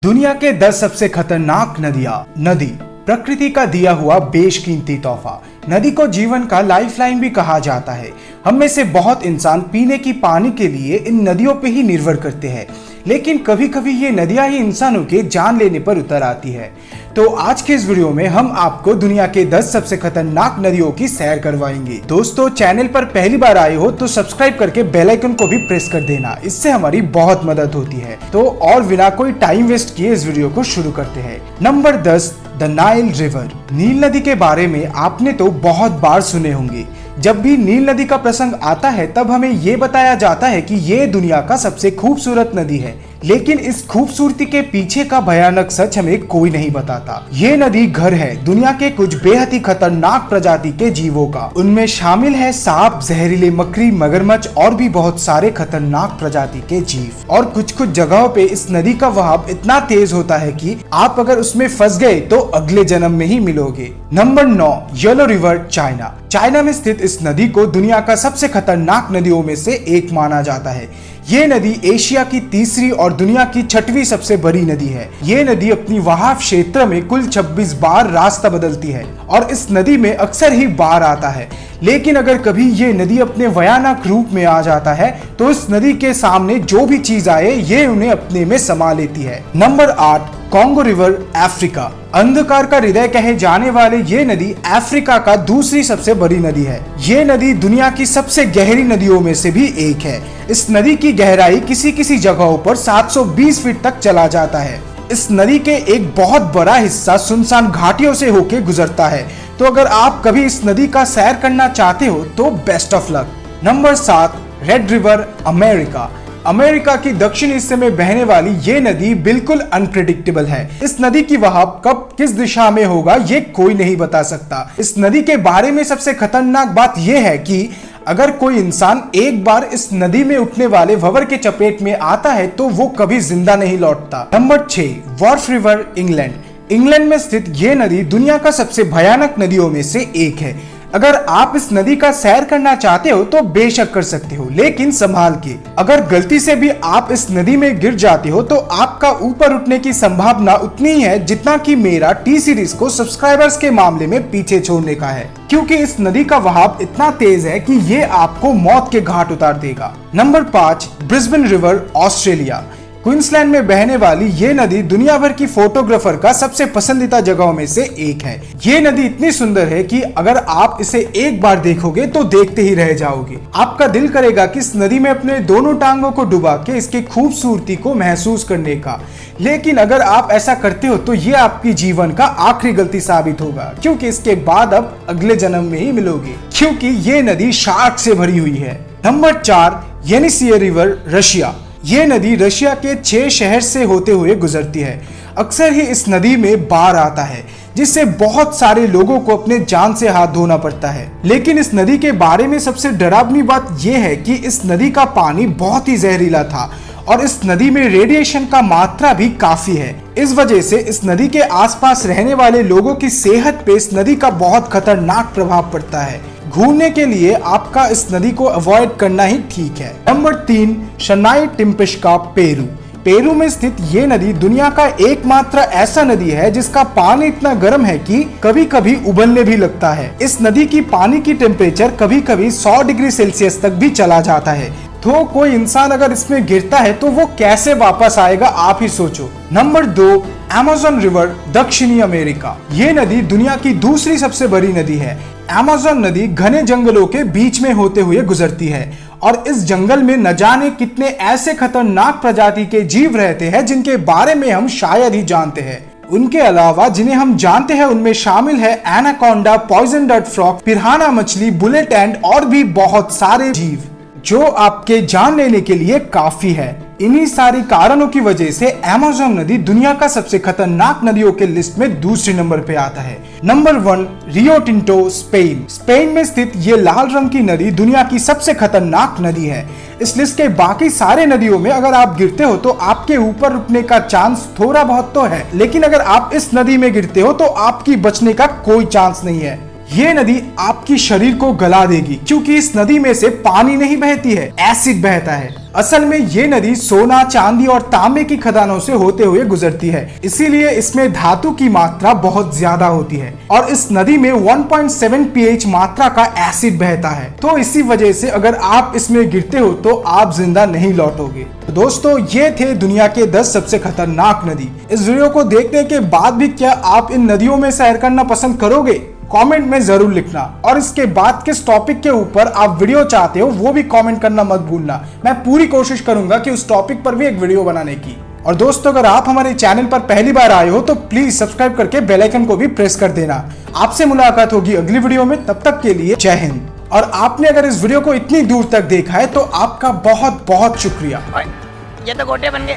दुनिया के 10 सबसे खतरनाक नदियां। नदी प्रकृति का दिया हुआ बेशकीमती तोहफा। नदी को जीवन का लाइफलाइन भी कहा जाता है। हम में से बहुत इंसान पीने की पानी के लिए इन नदियों पे ही निर्भर करते हैं, लेकिन कभी कभी ये नदियां ही इंसानों के जान लेने पर उतर आती है। तो आज के इस वीडियो में हम आपको दुनिया के 10 सबसे खतरनाक नदियों की सैर करवाएंगे। दोस्तों, चैनल पर पहली बार आए हो तो सब्सक्राइब करके बेल आइकन को भी प्रेस कर देना, इससे हमारी बहुत मदद होती है। तो और बिना कोई टाइम वेस्ट किए इस वीडियो को शुरू करते हैं। Number 10, the Nile river. नील नदी के बारे में आपने तो बहुत बार सुने होंगे। जब भी नील नदी का प्रसंग आता है तब हमें ये बताया जाता है कि ये दुनिया का सबसे खूबसूरत नदी है, लेकिन इस खूबसूरती के पीछे का भयानक सच हमें कोई नहीं बताता। ये नदी घर है दुनिया के कुछ बेहद ही खतरनाक प्रजाति के जीवों का। उनमें शामिल है सांप, जहरीले मकड़ी, मगरमच्छ और भी बहुत सारे खतरनाक प्रजाति के जीव। और कुछ कुछ जगहों पे इस नदी का बहाव इतना तेज होता है कि आप अगर उसमें फंस गए तो अगले जन्म में ही मिलोगे। Number 9, yellow river, China. China में स्थित इस नदी को दुनिया का सबसे खतरनाक नदियों में से एक माना जाता है। ये नदी एशिया की तीसरी और दुनिया की 6वीं सबसे बड़ी नदी है। ये नदी अपनी वहाव क्षेत्र में कुल 26 बार रास्ता बदलती है और इस नदी में अक्सर ही बाढ़ आता है। लेकिन अगर कभी ये नदी अपने भयानक रूप में आ जाता है तो इस नदी के सामने जो भी चीज आए ये उन्हें अपने में समा लेती है। Number 8, Congo river, Africa. अंधकार का हृदय कहे जाने वाले ये नदी अफ्रीका का दूसरी सबसे बड़ी नदी है। ये नदी दुनिया की सबसे गहरी नदियों में से भी एक है। इस नदी की गहराई किसी किसी जगहों पर 720 फीट तक चला जाता है। इस नदी के एक बहुत बड़ा हिस्सा सुनसान घाटियों से होकर गुजरता है। तो अगर आप कभी इस नदी का सैर करना चाहते हो तो best of luck. Number 7, red river, America. America की दक्षिण हिस्से में बहने वाली ये नदी बिल्कुल अनप्रेडिक्टेबल है। इस नदी की बहाव कब किस दिशा में होगा ये कोई नहीं बता सकता। इस नदी के बारे में सबसे खतरनाक बात यह है कि अगर कोई इंसान एक बार इस नदी में उठने वाले भंवर के चपेट में आता है तो वो कभी जिंदा नहीं लौटता। Number 6, Wharf river, England. England में स्थित ये नदी दुनिया का सबसे भयानक नदियों में से एक है। अगर आप इस नदी का सैर करना चाहते हो तो बेशक कर सकते हो, लेकिन संभाल के। अगर गलती से भी आप इस नदी में गिर जाते हो तो आपका ऊपर उठने की संभावना उतनी ही है जितना कि मेरा टी सीरीज को सब्सक्राइबर्स के मामले में पीछे छोड़ने का है, क्योंकि इस नदी का बहाव इतना तेज है कि ये आपको मौत के घाट उतार देगा। Number 5, Brisbane river, Australia. Queensland में बहने वाली ये नदी दुनिया भर की फोटोग्राफर का सबसे पसंदीदा जगहों में से एक है। ये नदी इतनी सुंदर है कि अगर आप इसे एक बार देखोगे तो देखते ही रह जाओगे। आपका दिल करेगा कि इस नदी में अपने दोनों टांगों को डुबा के इसकी खूबसूरती को महसूस करने का। लेकिन अगर आप ऐसा करते हो तो ये आपकी जीवन का आखिरी गलती साबित होगा, क्योंकि इसके बाद अब अगले जन्म में ही मिलोगे, क्योंकि ये नदी शार्क से भरी हुई है। Number 4, Yenisei river, Russia. ये नदी रशिया के 6 शहर से होते हुए गुजरती है। अक्सर ही इस नदी में बाढ़ आता है, जिससे बहुत सारे लोगों को अपने जान से हाथ धोना पड़ता है। लेकिन इस नदी के बारे में सबसे डरावनी बात यह है कि इस नदी का पानी बहुत ही जहरीला था और इस नदी में रेडिएशन का मात्रा भी काफी है। इस वजह से इस नदी के आसपास रहने वाले लोगों की सेहत पे इस नदी का बहुत खतरनाक प्रभाव पड़ता है। घूमने के लिए आपका इस नदी को अवॉइड करना ही ठीक है। Number 3, शनाई टिम्पिश्का, Peru. पेरू में स्थित ये नदी दुनिया का एकमात्र ऐसा नदी है जिसका पानी इतना गर्म है कि कभी कभी उबलने भी लगता है। इस नदी की पानी की टेम्परेचर कभी कभी 100 डिग्री सेल्सियस तक भी चला जाता है। तो कोई इंसान अगर इसमें गिरता है तो वो कैसे वापस आएगा, आप ही सोचो। नंबर 2, अमेज़न रिवर, दक्षिणी अमेरिका। ये नदी दुनिया की दूसरी सबसे बड़ी नदी है। अमेज़न नदी घने जंगलों के बीच में होते हुए गुजरती है और इस जंगल में न जाने कितने ऐसे खतरनाक प्रजाति के जीव रहते हैं जिनके बारे में हम शायद ही जानते हैं। उनके अलावा जिन्हें हम जानते हैं उनमें शामिल है anaconda, poison dart frog, piranha मछली, बुलेट एंड और भी बहुत सारे जीव जो आपके जान लेने के लिए काफी है। इन्हीं सारी कारणों की वजह से अमेज़न नदी दुनिया का सबसे खतरनाक नदियों के लिस्ट में दूसरे नंबर पे आता है। Number 1, Rio Tinto, Spain. Spain में स्थित ये लाल रंग की नदी दुनिया की सबसे खतरनाक नदी है। इस लिस्ट के बाकी सारे नदियों में अगर आप गिरते हो तो आपके ऊपर उठने का चांस थोड़ा बहुत तो है, लेकिन अगर आप इस नदी में गिरते हो तो आपकी बचने का कोई चांस नहीं है। ये नदी आपकी शरीर को गला देगी, क्योंकि इस नदी में से पानी नहीं बहती है, एसिड बहता है। असल में ये नदी सोना, चांदी और तांबे की खदानों से होते हुए गुजरती है, इसीलिए इसमें धातु की मात्रा बहुत ज्यादा होती है और इस नदी में 1.7 pH मात्रा का एसिड बहता है। तो इसी वजह से अगर आप इसमें गिरते हो तो आप जिंदा नहीं लौटोगे। तो दोस्तों, ये थे दुनिया के 10 सबसे खतरनाक नदी। इस वीडियो को देखने के बाद भी क्या आप इन नदियों में सैर करना पसंद करोगे? कमेंट में जरूर लिखना और इसके बाद किस टॉपिक के ऊपर आप वीडियो चाहते हो वो भी कमेंट करना मत भूलना। मैं पूरी कोशिश करूंगा कि उस टॉपिक पर भी एक वीडियो बनाने की। और दोस्तों, अगर आप हमारे चैनल पर पहली बार आए हो तो प्लीज सब्सक्राइब करके बेल आइकन को भी प्रेस कर देना। आपसे मुलाकात होगी अगली वीडियो में, तब तक के लिए जय हिंद। और आपने अगर इस वीडियो को इतनी दूर तक देखा है तो आपका बहुत बहुत शुक्रिया। ये तो गोटे बन गए।